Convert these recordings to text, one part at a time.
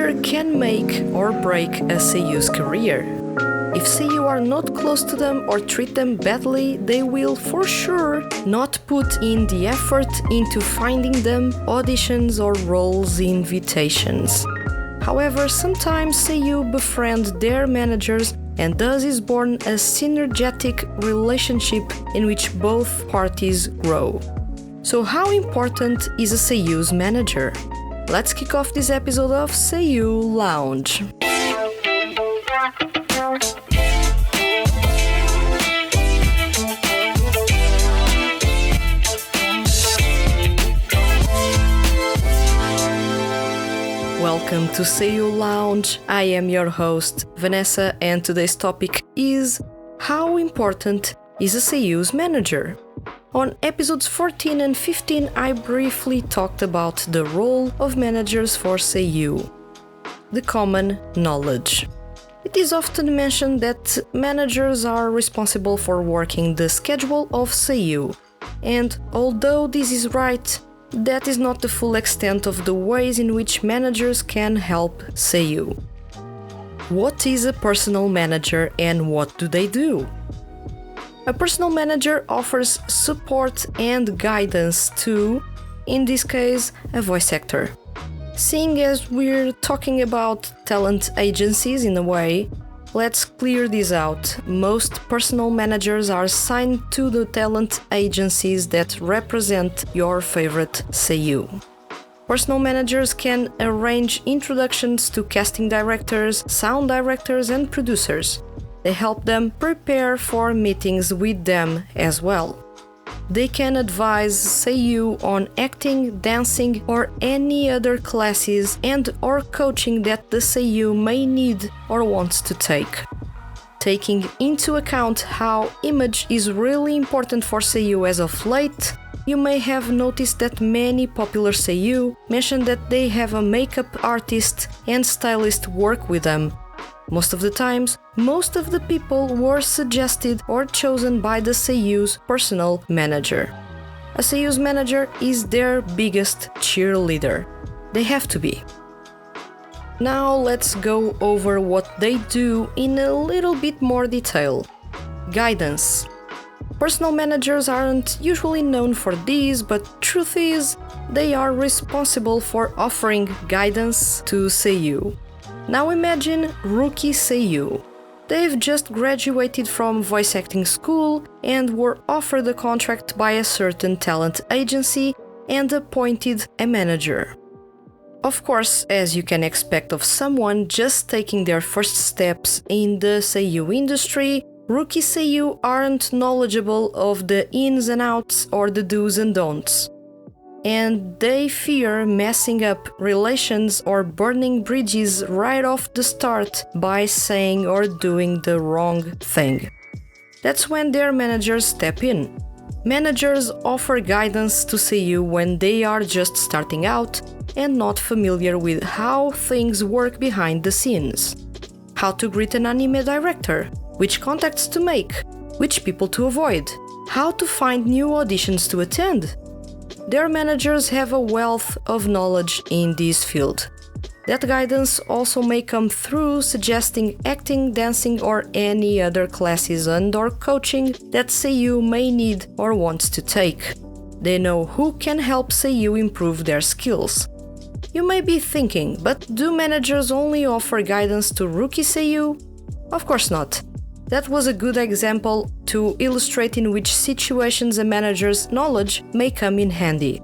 manager can make or break a seiyu's career. If seiyu are not close to them or treat them badly, they will for sure not put in the effort into finding them auditions or roles invitations. However, sometimes seiyu befriend their managers, and thus is born a synergetic relationship in which both parties grow. So how important is a seiyu's manager? Let's kick off this episode of Seiyu Lounge. Welcome to Seiyu Lounge. I am your host, Vanessa, and today's topic is how important is a seiyu's manager? On episodes 14 and 15, I briefly talked about the role of managers for seiyu, the common knowledge. It is often mentioned that managers are responsible for working the schedule of seiyu, and although this is right, that is not the full extent of the ways in which managers can help seiyu. What is a personal manager and what do they do? A personal manager offers support and guidance to, in this case, a voice actor. Seeing as we're talking about talent agencies in a way, let's clear this out. Most personal managers are signed to the talent agencies that represent your favorite seiyu. Personal managers can arrange introductions to casting directors, sound directors, and producers. They help them prepare for meetings with them as well. They can advise seiyu on acting, dancing, or any other classes and/or coaching that the seiyu may need or wants to take. Taking into account how image is really important for seiyu as of late, you may have noticed that many popular seiyu mention that they have a makeup artist and stylist work with them. Most of the times, most of the people were suggested or chosen by the seiyu's personal manager. A seiyu's manager is their biggest cheerleader. They have to be. Now let's go over what they do in a little bit more detail. Guidance. Personal managers aren't usually known for this, but truth is, they are responsible for offering guidance to seiyu. Now imagine rookie seiyu. They've just graduated from voice acting school and were offered a contract by a certain talent agency and appointed a manager. Of course, as you can expect of someone just taking their first steps in the seiyu industry, rookie seiyu aren't knowledgeable of the ins and outs or the do's and don'ts. And they fear messing up relations or burning bridges right off the start by saying or doing the wrong thing. That's when their managers step in. Managers offer guidance to seiyu when they are just starting out and not familiar with how things work behind the scenes. How to greet an anime director, which contacts to make, which people to avoid, how to find new auditions to attend. Their managers have a wealth of knowledge in this field. That guidance also may come through suggesting acting, dancing, or any other classes and/or coaching that seiyu may need or wants to take. They know who can help seiyu improve their skills. You may be thinking, but do managers only offer guidance to rookie seiyu? Of course not. That was a good example to illustrate in which situations a manager's knowledge may come in handy.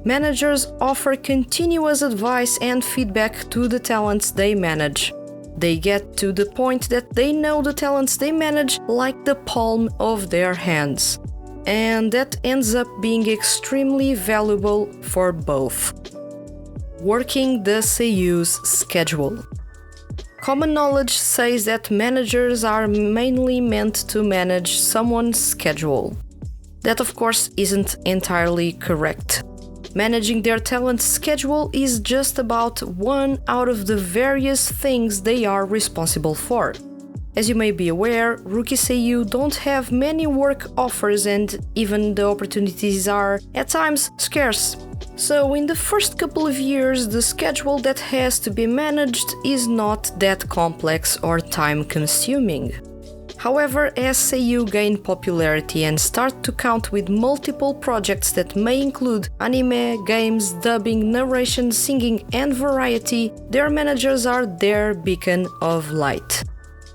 Managers offer continuous advice and feedback to the talents they manage. They get to the point that they know the talents they manage like the palm of their hands. And that ends up being extremely valuable for both. Working the seiyu's schedule. Common knowledge says that managers are mainly meant to manage someone's schedule. That, of course, isn't entirely correct. Managing their talent's schedule is just about one out of the various things they are responsible for. As you may be aware, rookie seiyu don't have many work offers and even the opportunities are, at times, scarce. So in the first couple of years, the schedule that has to be managed is not that complex or time-consuming. However, as seiyuu gain popularity and start to count with multiple projects that may include anime, games, dubbing, narration, singing, and variety, their managers are their beacon of light.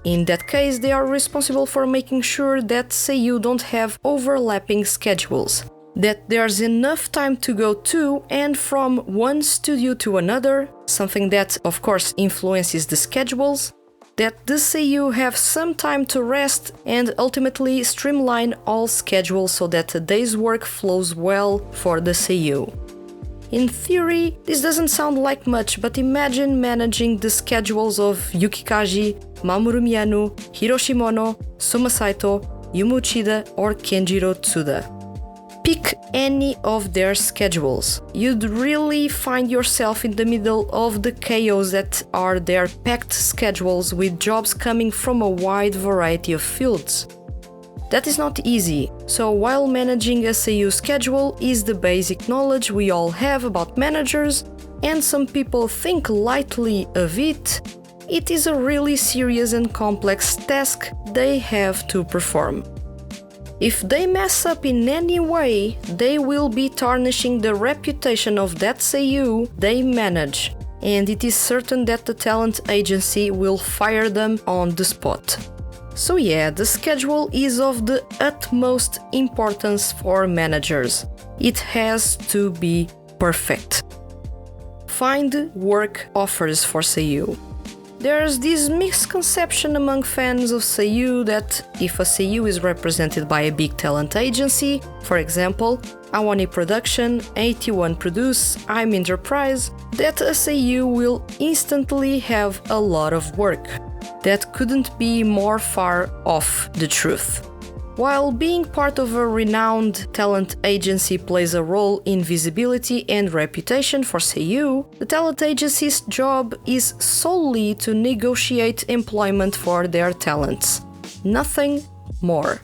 In that case, they are responsible for making sure that seiyuu don't have overlapping schedules, that there's enough time to go to and from one studio to another, something that of course influences the schedules, that the seiyuu have some time to rest and ultimately streamline all schedules so that a day's work flows well for the seiyuu. In theory, this doesn't sound like much, but imagine managing the schedules of Yuki Kaji, Mamoru Miyano, Hiroshi Mono, Suma Saito, Yumu Uchida or Kenjiro Tsuda. Pick any of their schedules. You'd really find yourself in the middle of the chaos that are their packed schedules with jobs coming from a wide variety of fields. That is not easy, so while managing a seiyuu schedule is the basic knowledge we all have about managers, and some people think lightly of it, it is a really serious and complex task they have to perform. If they mess up in any way, they will be tarnishing the reputation of that seiyuu they manage, and it is certain that the talent agency will fire them on the spot. So yeah, the schedule is of the utmost importance for managers. It has to be perfect. Find work offers for seiyuu. There's this misconception among fans of seiyuu that if a seiyuu is represented by a big talent agency, for example, Awani Production, 81 Produce, I'm Enterprise, that a seiyuu will instantly have a lot of work. That couldn't be more far off the truth. While being part of a renowned talent agency plays a role in visibility and reputation for seiyuu, the talent agency's job is solely to negotiate employment for their talents. Nothing more.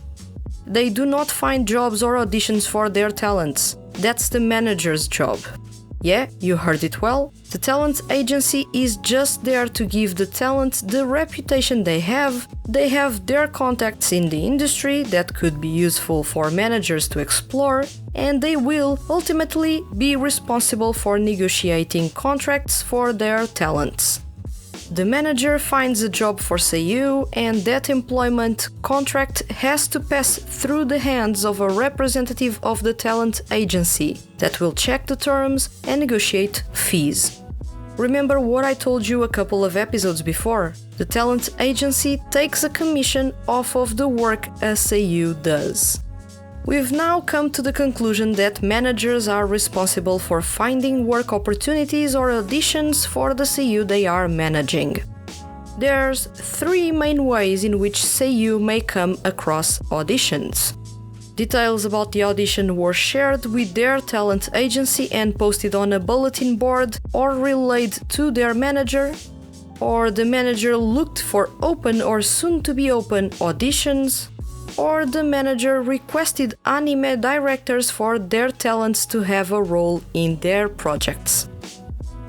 They do not find jobs or auditions for their talents. That's the manager's job. Yeah, you heard it well. The talent agency is just there to give the talent the reputation they have. They have their contacts in the industry that could be useful for managers to explore, and they will ultimately be responsible for negotiating contracts for their talents. The manager finds a job for seiyuu, and that employment contract has to pass through the hands of a representative of the talent agency that will check the terms and negotiate fees. Remember what I told you a couple of episodes before? The talent agency takes a commission off of the work a seiyuu does. We've now come to the conclusion that managers are responsible for finding work opportunities or auditions for the seiyuu they are managing. There's 3 main ways in which seiyuu may come across auditions. Details about the audition were shared with their talent agency and posted on a bulletin board or relayed to their manager, or the manager looked for open or soon-to-be-open auditions, or the manager requested anime directors for their talents to have a role in their projects.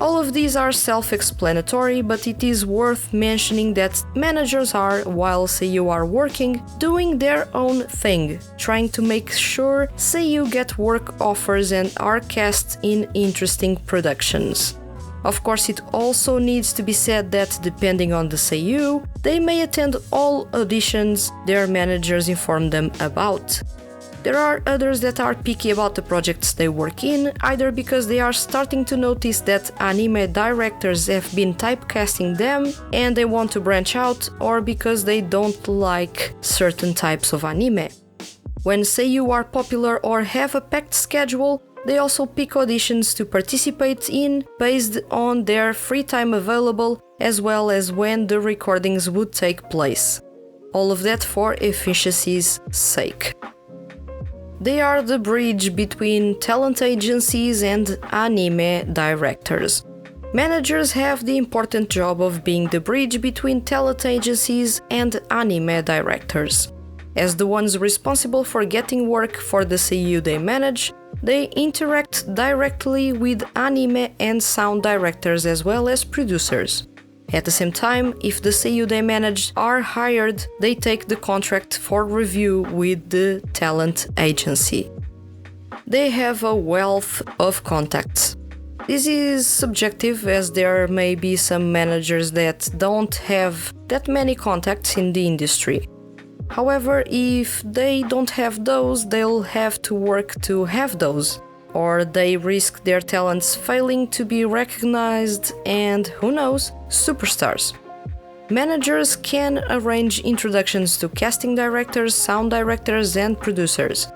All of these are self-explanatory, but it is worth mentioning that managers are, while seiyuu are working, doing their own thing, trying to make sure seiyuu get work offers and are cast in interesting productions. Of course, it also needs to be said that, depending on the seiyuu, they may attend all auditions their managers inform them about. There are others that are picky about the projects they work in, either because they are starting to notice that anime directors have been typecasting them and they want to branch out, or because they don't like certain types of anime. When seiyuu are popular or have a packed schedule, they also pick auditions to participate in based on their free time available, as well as when the recordings would take place. All of that for efficiency's sake. They are the bridge between talent agencies and anime directors. Managers have the important job of being the bridge between talent agencies and anime directors. As the ones responsible for getting work for the seiyuu they manage, they interact directly with anime and sound directors as well as producers. At the same time, if the seiyuu they manage are hired, they take the contract for review with the talent agency. They have a wealth of contacts. This is subjective, as there may be some managers that don't have that many contacts in the industry. However, if they don't have those, they'll have to work to have those, or they risk their talents failing to be recognized and, who knows, superstars. Managers can arrange introductions to casting directors, sound directors, and producers.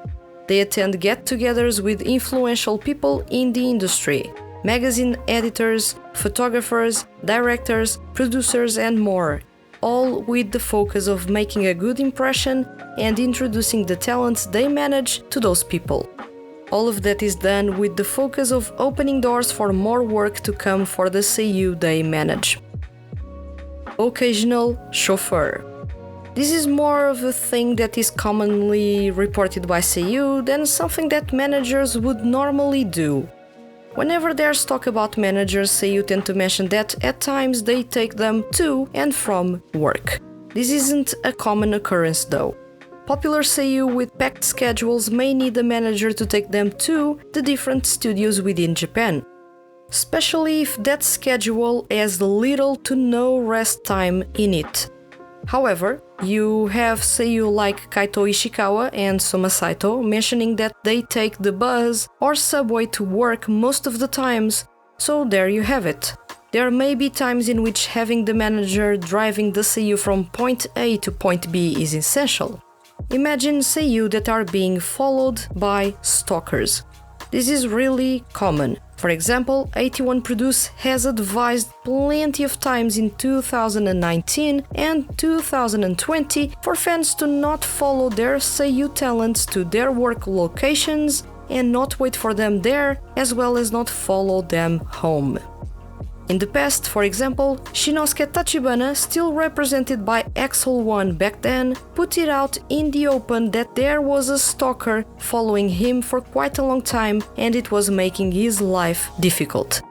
They attend get-togethers with influential people in the industry, magazine editors, photographers, directors, producers, and more, all with the focus of making a good impression and introducing the talents they manage to those people. All of that is done with the focus of opening doors for more work to come for the seiyuu they manage. Occasional chauffeur. This is more of a thing that is commonly reported by seiyuu than something that managers would normally do. Whenever there's talk about managers, seiyuu tend to mention that at times they take them to and from work. This isn't a common occurrence though. Popular seiyuu with packed schedules may need a manager to take them to the different studios within Japan, especially if that schedule has little to no rest time in it. However, you have seiyuu like Kaito Ishikawa and Soma Saito mentioning that they take the bus or subway to work most of the times, so there you have it. There may be times in which having the manager driving the seiyuu from point A to point B is essential. Imagine seiyuu that are being followed by stalkers. This is really common. For example, 81 Produce has advised plenty of times in 2019 and 2020 for fans to not follow their seiyuu talents to their work locations and not wait for them there, as well as not follow them home. In the past, for example, Shinosuke Tachibana, still represented by Axel One back then, put it out in the open that there was a stalker following him for quite a long time and it was making his life difficult.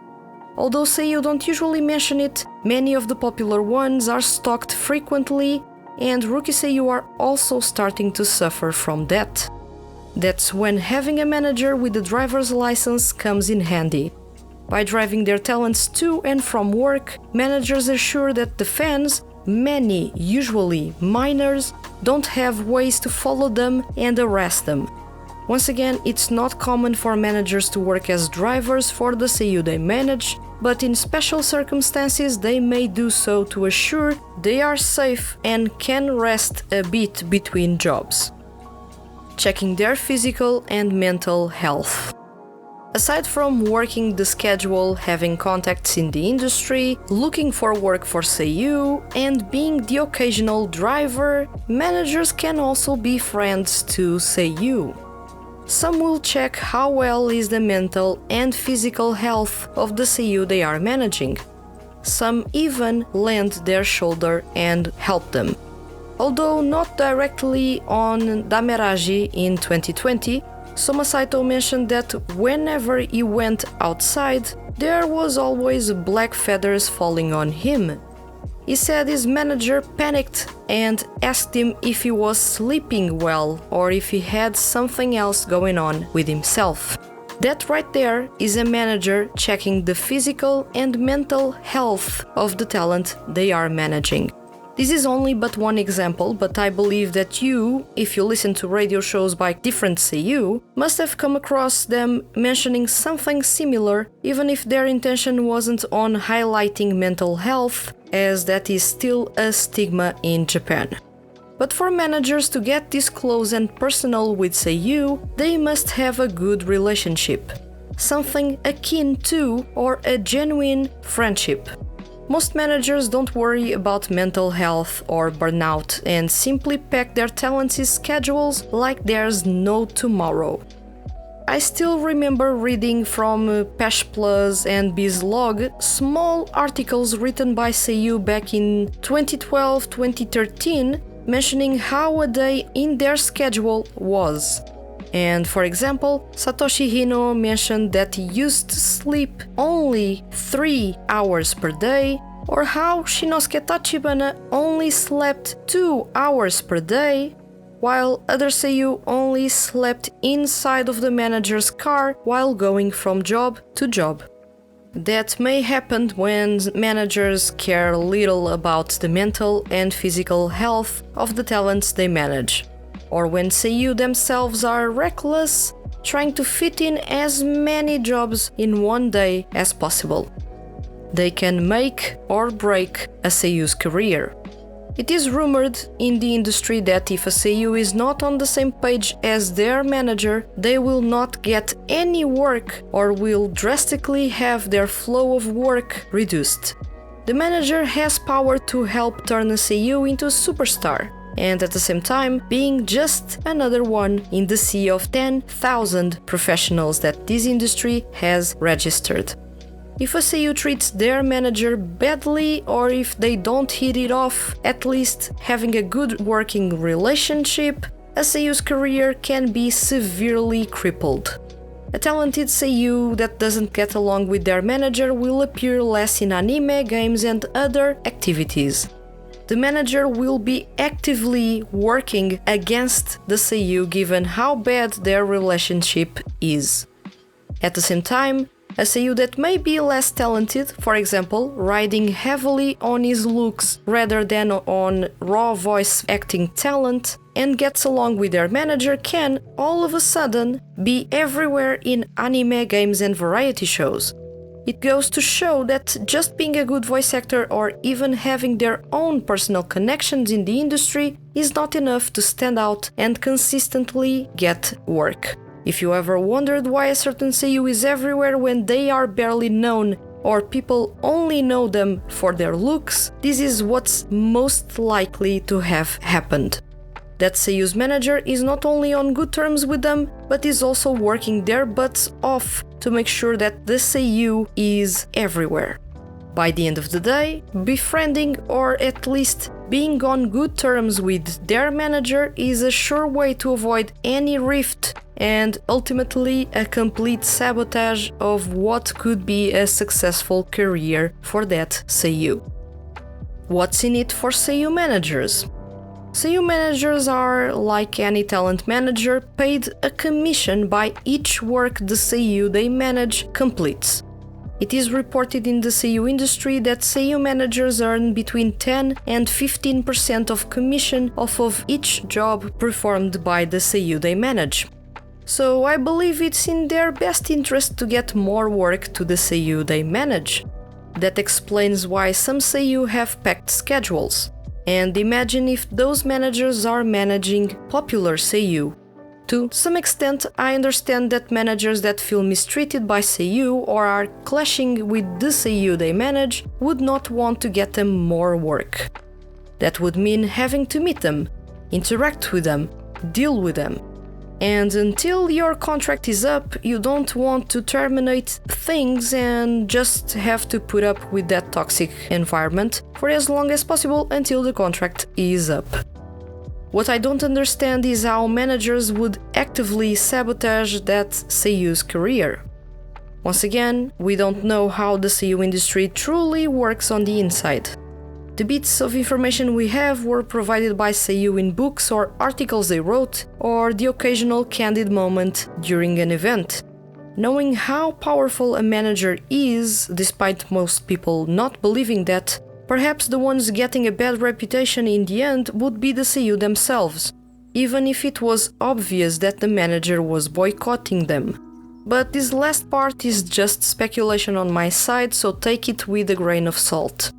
Although seiyuu don't usually mention it, many of the popular ones are stalked frequently and rookie seiyuu are also starting to suffer from that. That's when having a manager with a driver's license comes in handy. By driving their talents to and from work, managers assure that the fans, many usually minors, don't have ways to follow them and arrest them. Once again, it's not common for managers to work as drivers for the seiyuu they manage, but in special circumstances they may do so to assure they are safe and can rest a bit between jobs. Checking their physical and mental health. Aside from working the schedule, having contacts in the industry, looking for work for seiyuu, and being the occasional driver, managers can also be friends to seiyuu. Some will check how well is the mental and physical health of the seiyuu they are managing. Some even lend their shoulder and help them. Although not directly on Dameraji in 2020, Soma Saito mentioned that whenever he went outside, there was always black feathers falling on him. He said his manager panicked and asked him if he was sleeping well or if he had something else going on with himself. That right there is a manager checking the physical and mental health of the talent they are managing. This is only but one example, but I believe that you, if you listen to radio shows by different seiyuu, must have come across them mentioning something similar, even if their intention wasn't on highlighting mental health, as that is still a stigma in Japan. But for managers to get this close and personal with seiyuu, they must have a good relationship, something akin to or a genuine friendship. Most managers don't worry about mental health or burnout and simply pack their talents' schedules like there's no tomorrow. I still remember reading from Pesh Plus and Bizlog small articles written by seiyuu back in 2012-2013 mentioning how a day in their schedule was. And for example, Satoshi Hino mentioned that he used to sleep only 3 hours per day, or how Shinosuke Tachibana only slept 2 hours per day, while other seiyuu only slept inside of the manager's car while going from job to job. That may happen when managers care little about the mental and physical health of the talents they manage, or when seiyuu themselves are reckless, trying to fit in as many jobs in one day as possible. They can make or break a seiyuu's career. It is rumored in the industry that if a seiyuu is not on the same page as their manager, they will not get any work or will drastically have their flow of work reduced. The manager has power to help turn a seiyuu into a superstar, and at the same time being just another one in the sea of 10,000 professionals that this industry has registered. If a seiyuu treats their manager badly, or if they don't hit it off, at least having a good working relationship, a seiyuu's career can be severely crippled. A talented seiyuu that doesn't get along with their manager will appear less in anime, games and other activities. The manager will be actively working against the seiyuu given how bad their relationship is. At the same time, a seiyuu that may be less talented, for example, riding heavily on his looks rather than on raw voice acting talent, and gets along with their manager can, all of a sudden, be everywhere in anime, games and variety shows. It goes to show that just being a good voice actor or even having their own personal connections in the industry is not enough to stand out and consistently get work. If you ever wondered why a certain seiyuu is everywhere when they are barely known or people only know them for their looks, this is what's most likely to have happened. That seiyuu's manager is not only on good terms with them, but is also working their butts off to make sure that the seiyuu is everywhere. By the end of the day, befriending or at least being on good terms with their manager is a sure way to avoid any rift and ultimately a complete sabotage of what could be a successful career for that seiyuu. What's in it for seiyuu managers? Seiyuu managers are, like any talent manager, paid a commission by each work the seiyuu they manage completes. It is reported in the seiyuu industry that seiyuu managers earn between 10 and 15% of commission off of each job performed by the seiyuu they manage. So I believe it's in their best interest to get more work to the seiyuu they manage. That explains why some seiyuu have packed schedules. And imagine if those managers are managing popular seiyuu. To some extent, I understand that managers that feel mistreated by seiyuu or are clashing with the seiyuu they manage would not want to get them more work. That would mean having to meet them, interact with them, deal with them. And until your contract is up, you don't want to terminate things and just have to put up with that toxic environment for as long as possible until the contract is up. What I don't understand is how managers would actively sabotage that seiyuu's career. Once again, we don't know how the seiyuu industry truly works on the inside. The bits of information we have were provided by seiyuu in books or articles they wrote, or the occasional candid moment during an event. Knowing how powerful a manager is, despite most people not believing that, perhaps the ones getting a bad reputation in the end would be the seiyuu themselves, even if it was obvious that the manager was boycotting them. But this last part is just speculation on my side, so take it with a grain of salt.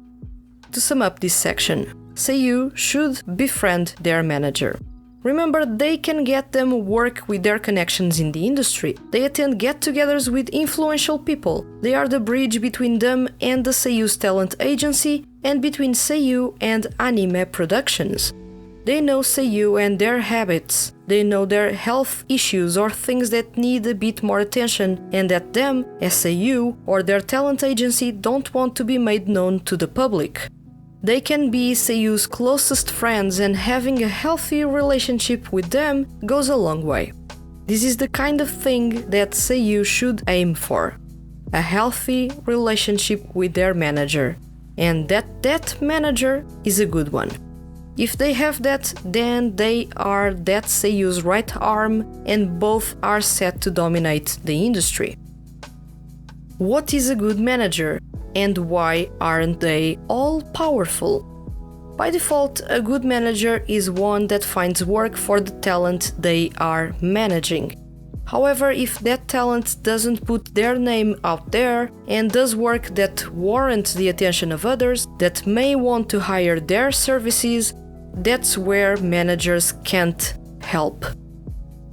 To sum up this section, seiyuu should befriend their manager. Remember, they can get them work with their connections in the industry. They attend get-togethers with influential people. They are the bridge between them and the seiyuu's talent agency and between seiyuu and anime productions. They know seiyuu and their habits. They know their health issues or things that need a bit more attention and that them, as seiyuu or their talent agency, don't want to be made known to the public. They can be seiyuu's closest friends, and having a healthy relationship with them goes a long way. This is the kind of thing that Seiyu should aim for. A healthy relationship with their manager, and that manager is a good one. If they have that, then they are that Seiyu's right arm and both are set to dominate the industry. What is a good manager, and why aren't they all powerful? By default, a good manager is one that finds work for the talent they are managing. However, if that talent doesn't put their name out there and does work that warrants the attention of others that may want to hire their services, that's where managers can't help.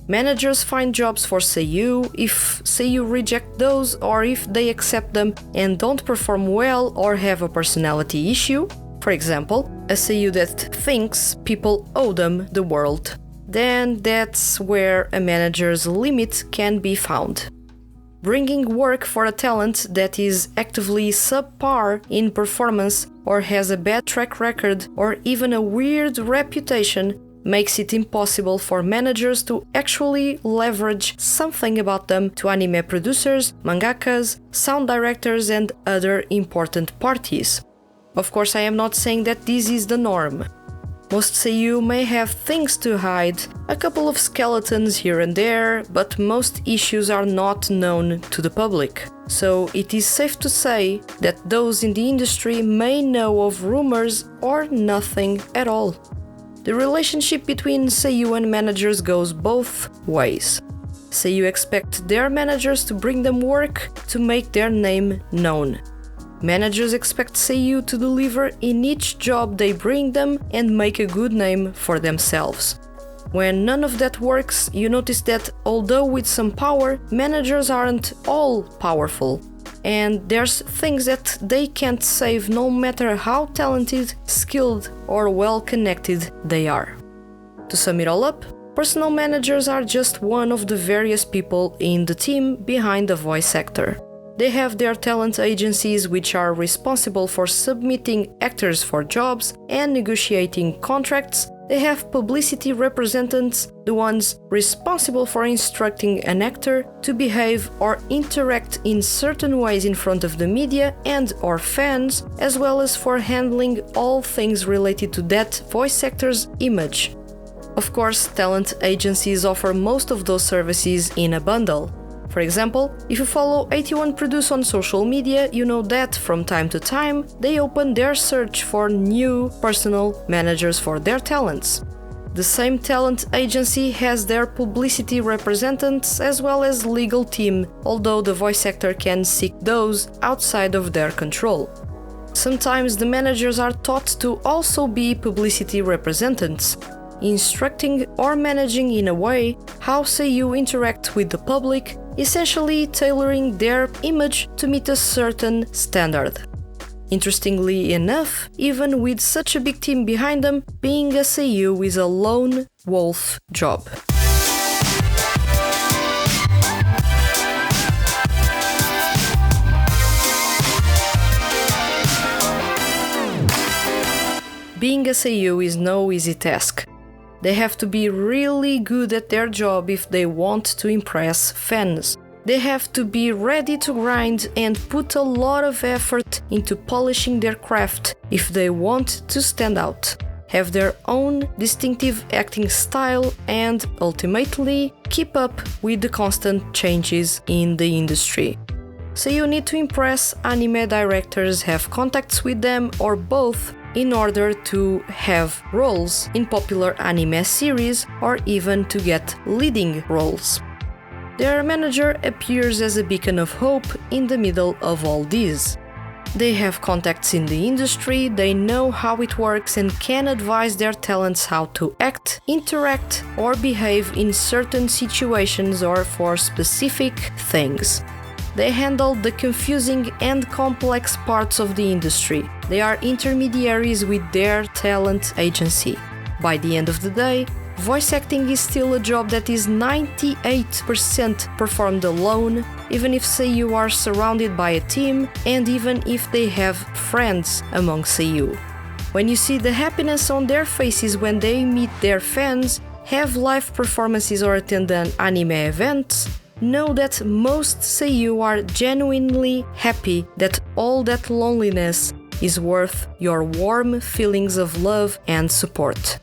Managers find jobs for Seiyu if Seiyu reject those, or if they accept them and don't perform well or have a personality issue. For example, a Seiyu that thinks people owe them the world. Then that's where a manager's limit can be found. Bringing work for a talent that is actively subpar in performance or has a bad track record or even a weird reputation makes it impossible for managers to actually leverage something about them to anime producers, mangakas, sound directors, and other important parties. Of course, I am not saying that this is the norm. Most Seiyu may have things to hide, a couple of skeletons here and there, but most issues are not known to the public. So it is safe to say that those in the industry may know of rumors or nothing at all. The relationship between Seiyu and managers goes both ways. Seiyu expect their managers to bring them work to make their name known. Managers expect Seiyu to deliver in each job they bring them and make a good name for themselves. When none of that works, you notice that although with some power, managers aren't all powerful. And there's things that they can't save no matter how talented, skilled, or well-connected they are. To sum it all up, personal managers are just one of the various people in the team behind the voice actor. They have their talent agencies, which are responsible for submitting actors for jobs and negotiating contracts. They have publicity representatives, the ones responsible for instructing an actor to behave or interact in certain ways in front of the media and/or fans, as well as for handling all things related to that voice actor's image. Of course, talent agencies offer most of those services in a bundle. For example, if you follow 81 Produce on social media, you know that from time to time they open their search for new personal managers for their talents. The same talent agency has their publicity representatives as well as legal team, although the voice actor can seek those outside of their control. Sometimes the managers are taught to also be publicity representatives, instructing or managing in a way how Seiyu interact with the public, essentially tailoring their image to meet a certain standard. Interestingly enough, even with such a big team behind them, being a Seiyu is a lone wolf job. Being a Seiyu is no easy task. They have to be really good at their job if they want to impress fans. They have to be ready to grind and put a lot of effort into polishing their craft if they want to stand out, have their own distinctive acting style, and ultimately keep up with the constant changes in the industry. So you need to impress anime directors, have contacts with them, or both, in order to have roles in popular anime series or even to get leading roles. Their manager appears as a beacon of hope in the middle of all this. They have contacts in the industry, they know how it works and can advise their talents how to act, interact, or behave in certain situations or for specific things. They handle the confusing and complex parts of the industry. They are intermediaries with their talent agency. By the end of the day, voice acting is still a job that is 98% performed alone, even if Seiyu are surrounded by a team and even if they have friends among Seiyu. When you see the happiness on their faces when they meet their fans, have live performances or attend an anime event, know that most Seiyu are genuinely happy that all that loneliness is worth your warm feelings of love and support.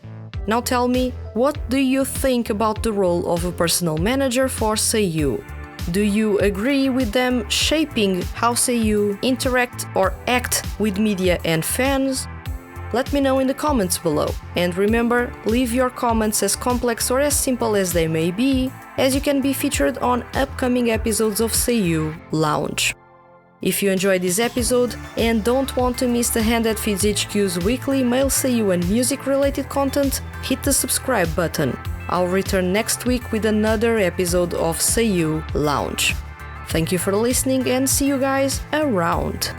Now tell me, what do you think about the role of a personal manager for Seiyu? Do you agree with them shaping how Seiyu interact or act with media and fans? Let me know in the comments below. And remember, leave your comments as complex or as simple as they may be, as you can be featured on upcoming episodes of Seiyu Lounge. If you enjoyed this episode and don't want to miss the Hand That Feeds HQ's weekly male Seiyu and music related content, hit the subscribe button. I'll return next week with another episode of Seiyu Lounge. Thank you for listening and see you guys around!